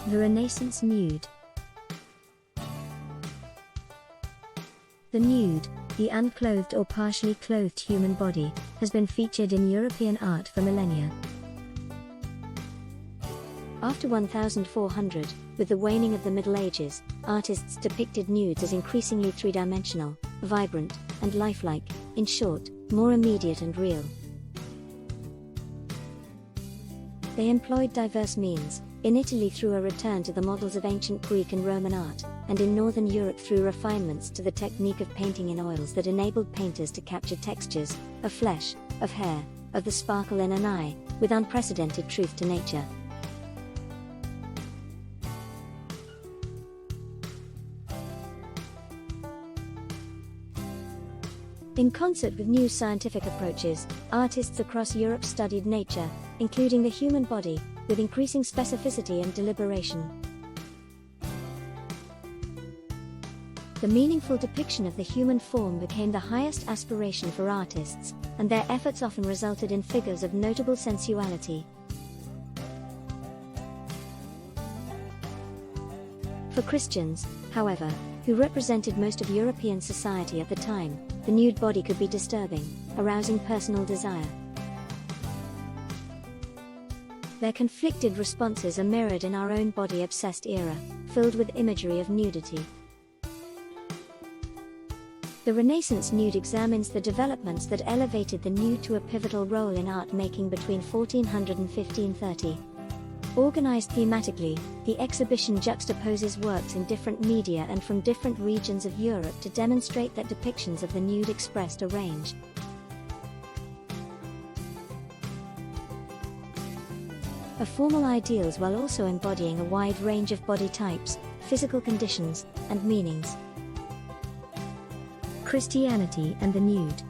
The Renaissance Nude. The nude, the unclothed or partially clothed human body, has been featured in European art for millennia. After 1400, with the waning of the Middle Ages, artists depicted nudes as increasingly three-dimensional, vibrant, and lifelike, in short, more immediate and real. They employed diverse means, in Italy through a return to the models of ancient Greek and Roman art, and in Northern Europe through refinements to the technique of painting in oils that enabled painters to capture textures, of flesh, of hair, of the sparkle in an eye, with unprecedented truth to nature. In concert with new scientific approaches, artists across Europe studied nature, including the human body, with increasing specificity and deliberation. The meaningful depiction of the human form became the highest aspiration for artists, and their efforts often resulted in figures of notable sensuality. For Christians, however, who represented most of European society at the time, the nude body could be disturbing, arousing personal desire. Their conflicted responses are mirrored in our own body-obsessed era, filled with imagery of nudity. The Renaissance Nude examines the developments that elevated the nude to a pivotal role in art making between 1400 and 1530. Organized thematically, the exhibition juxtaposes works in different media and from different regions of Europe to demonstrate that depictions of the nude expressed a range of formal ideals while also embodying a wide range of body types, physical conditions, and meanings. Christianity and the nude.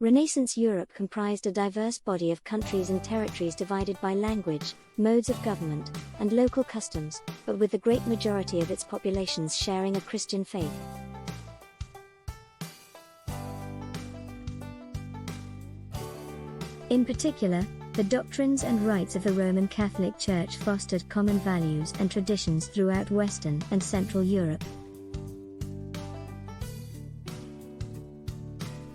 Renaissance Europe comprised a diverse body of countries and territories divided by language, modes of government, and local customs, but with the great majority of its populations sharing a Christian faith. In particular, the doctrines and rites of the Roman Catholic Church fostered common values and traditions throughout Western and Central Europe.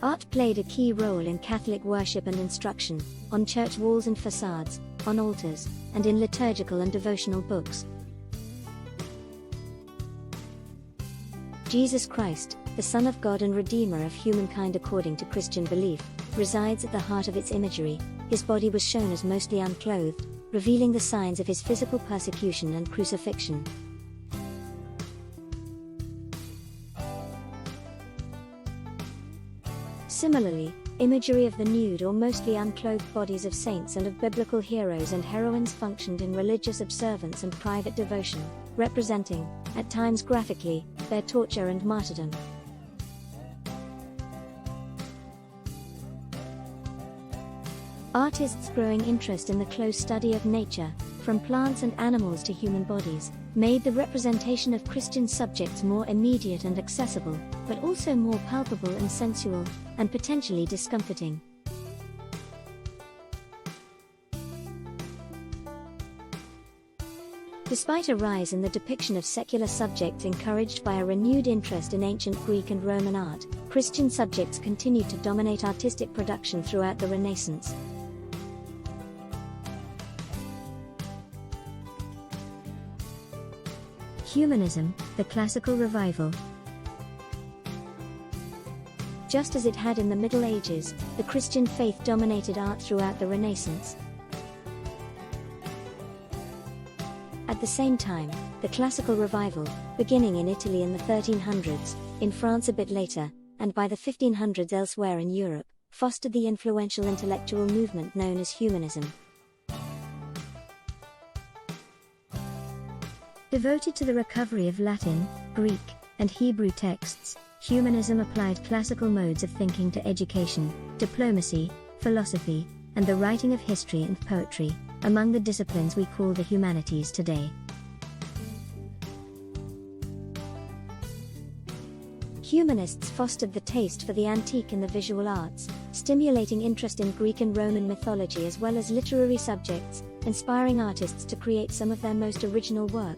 Art played a key role in Catholic worship and instruction, on church walls and facades, on altars, and in liturgical and devotional books. Jesus Christ, the Son of God and Redeemer of humankind according to Christian belief, resides at the heart of its imagery. His body was shown as mostly unclothed, revealing the signs of his physical persecution and crucifixion. Similarly, imagery of the nude or mostly unclothed bodies of saints and of biblical heroes and heroines functioned in religious observance and private devotion, representing, at times graphically, their torture and martyrdom. Artists' growing interest in the close study of nature, from plants and animals to human bodies, made the representation of Christian subjects more immediate and accessible, but also more palpable and sensual, and potentially discomforting. Despite a rise in the depiction of secular subjects encouraged by a renewed interest in ancient Greek and Roman art, Christian subjects continued to dominate artistic production throughout the Renaissance. Humanism, the classical revival. Just as it had in the Middle Ages, the Christian faith dominated art throughout the Renaissance. At the same time, the classical revival, beginning in Italy in the 1300s, in France a bit later, and by the 1500s elsewhere in Europe, fostered the influential intellectual movement known as humanism. Devoted to the recovery of Latin, Greek, and Hebrew texts, humanism applied classical modes of thinking to education, diplomacy, philosophy, and the writing of history and poetry, among the disciplines we call the humanities today. Humanists fostered the taste for the antique in the visual arts, stimulating interest in Greek and Roman mythology as well as literary subjects, inspiring artists to create some of their most original work.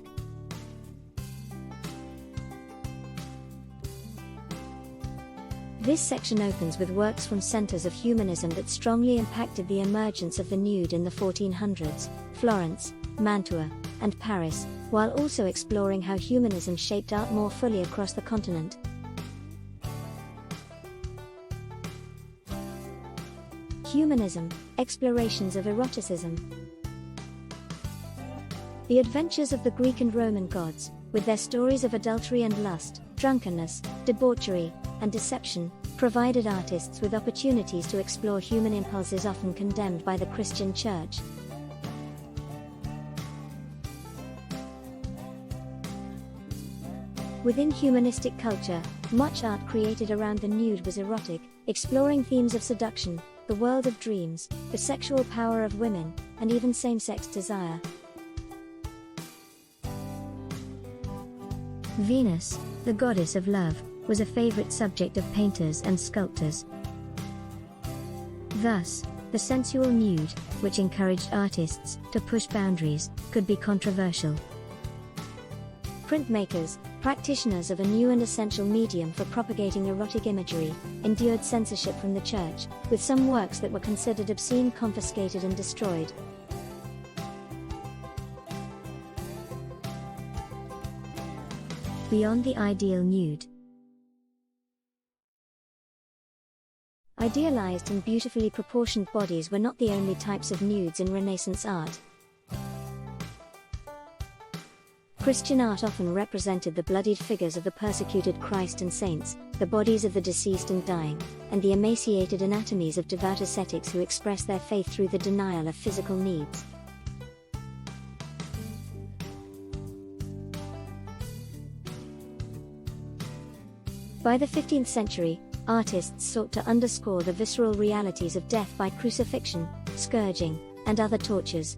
This section opens with works from centers of humanism that strongly impacted the emergence of the nude in the 1400s, Florence, Mantua, and Paris, while also exploring how humanism shaped art more fully across the continent. Humanism, explorations of eroticism. The adventures of the Greek and Roman gods, with their stories of adultery and lust, drunkenness, debauchery, and deception, provided artists with opportunities to explore human impulses often condemned by the Christian Church. Within humanistic culture, much art created around the nude was erotic, exploring themes of seduction, the world of dreams, the sexual power of women, and even same-sex desire. Venus, the goddess of love, was a favorite subject of painters and sculptors. Thus, the sensual nude, which encouraged artists to push boundaries, could be controversial. Printmakers, practitioners of a new and essential medium for propagating erotic imagery, endured censorship from the church, with some works that were considered obscene confiscated and destroyed. Beyond the ideal nude. Idealized and beautifully proportioned bodies were not the only types of nudes in Renaissance art. Christian art often represented the bloodied figures of the persecuted Christ and saints, the bodies of the deceased and dying, and the emaciated anatomies of devout ascetics who express their faith through the denial of physical needs. By the 15th century, artists sought to underscore the visceral realities of death by crucifixion, scourging, and other tortures.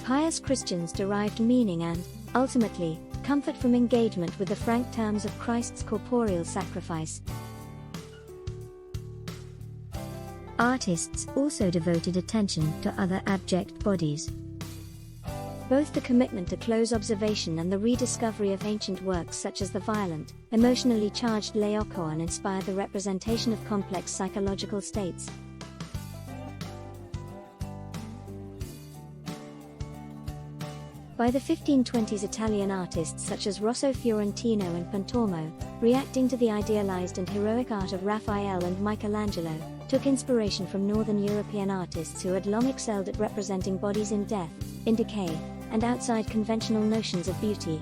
Pious Christians derived meaning and, ultimately, comfort from engagement with the frank terms of Christ's corporeal sacrifice. Artists also devoted attention to other abject bodies. Both the commitment to close observation and the rediscovery of ancient works such as the violent, emotionally charged Laocoon inspired the representation of complex psychological states. By the 1520s, Italian artists such as Rosso Fiorentino and Pontormo, reacting to the idealized and heroic art of Raphael and Michelangelo, took inspiration from Northern European artists who had long excelled at representing bodies in death, in decay, and outside conventional notions of beauty.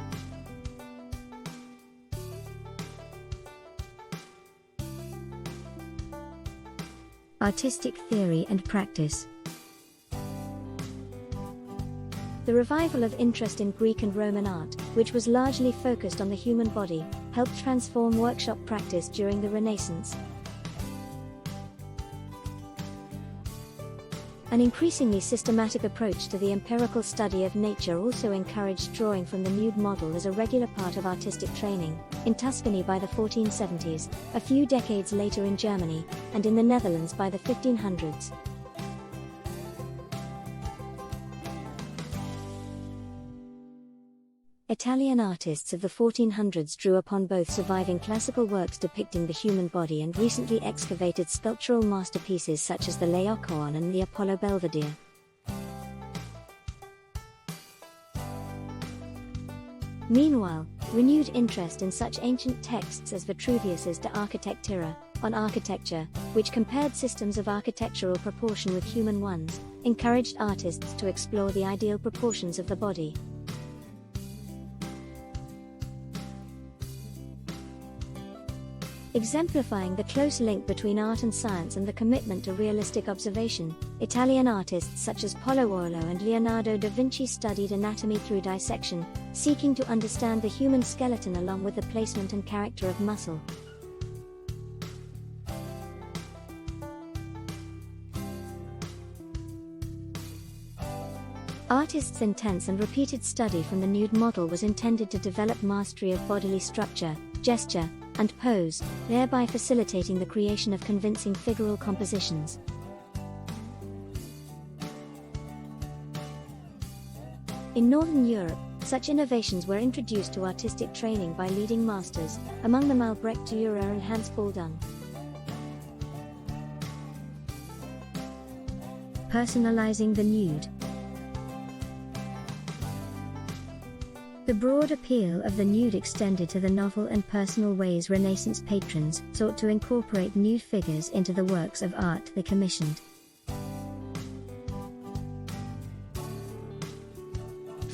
Artistic theory and practice. The revival of interest in Greek and Roman art, which was largely focused on the human body, helped transform workshop practice during the Renaissance. An increasingly systematic approach to the empirical study of nature also encouraged drawing from the nude model as a regular part of artistic training, in Tuscany by the 1470s, a few decades later in Germany, and in the Netherlands by the 1500s. Italian artists of the 1400s drew upon both surviving classical works depicting the human body and recently excavated sculptural masterpieces such as the Laocoon and the Apollo Belvedere. Meanwhile, renewed interest in such ancient texts as Vitruvius's De Architectura, on architecture, which compared systems of architectural proportion with human ones, encouraged artists to explore the ideal proportions of the body. Exemplifying the close link between art and science and the commitment to realistic observation, Italian artists such as Polluolo and Leonardo da Vinci studied anatomy through dissection, seeking to understand the human skeleton along with the placement and character of muscle. Artists' intense and repeated study from the nude model was intended to develop mastery of bodily structure, gesture, and pose, thereby facilitating the creation of convincing figural compositions. In Northern Europe, such innovations were introduced to artistic training by leading masters, among them Albrecht Dürer and Hans Baldung. Personalizing the nude. The broad appeal of the nude extended to the novel and personal ways Renaissance patrons sought to incorporate nude figures into the works of art they commissioned.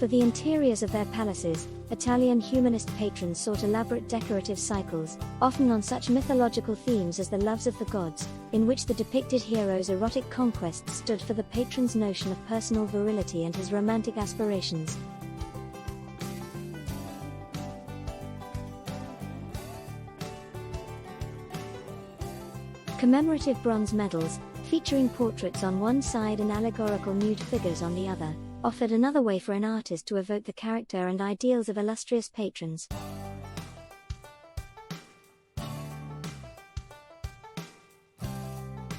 For the interiors of their palaces, Italian humanist patrons sought elaborate decorative cycles, often on such mythological themes as the loves of the gods, in which the depicted hero's erotic conquests stood for the patron's notion of personal virility and his romantic aspirations. Commemorative bronze medals, featuring portraits on one side and allegorical nude figures on the other, offered another way for an artist to evoke the character and ideals of illustrious patrons.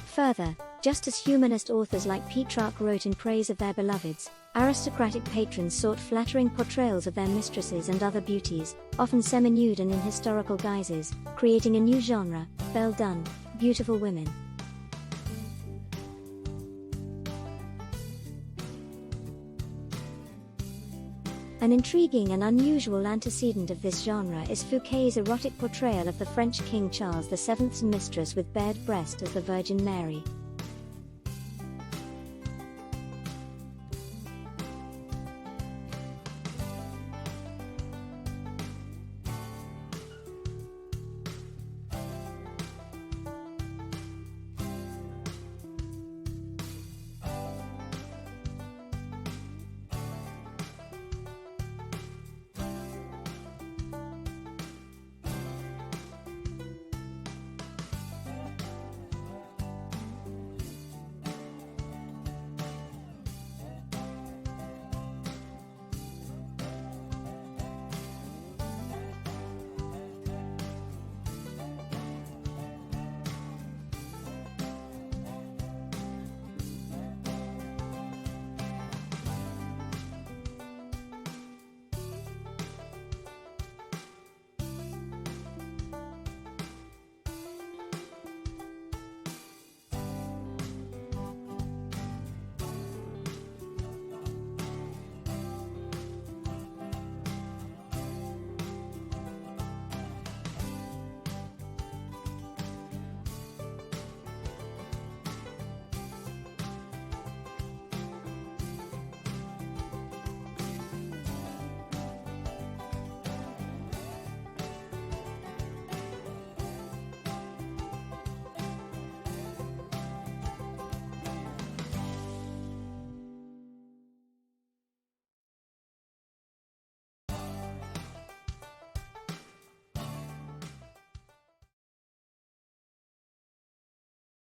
Further, just as humanist authors like Petrarch wrote in praise of their beloveds, aristocratic patrons sought flattering portrayals of their mistresses and other beauties, often semi-nude and in historical guises, creating a new genre, belle done, beautiful women. An intriguing and unusual antecedent of this genre is Fouquet's erotic portrayal of the French King Charles VII's mistress with bared breast as the Virgin Mary.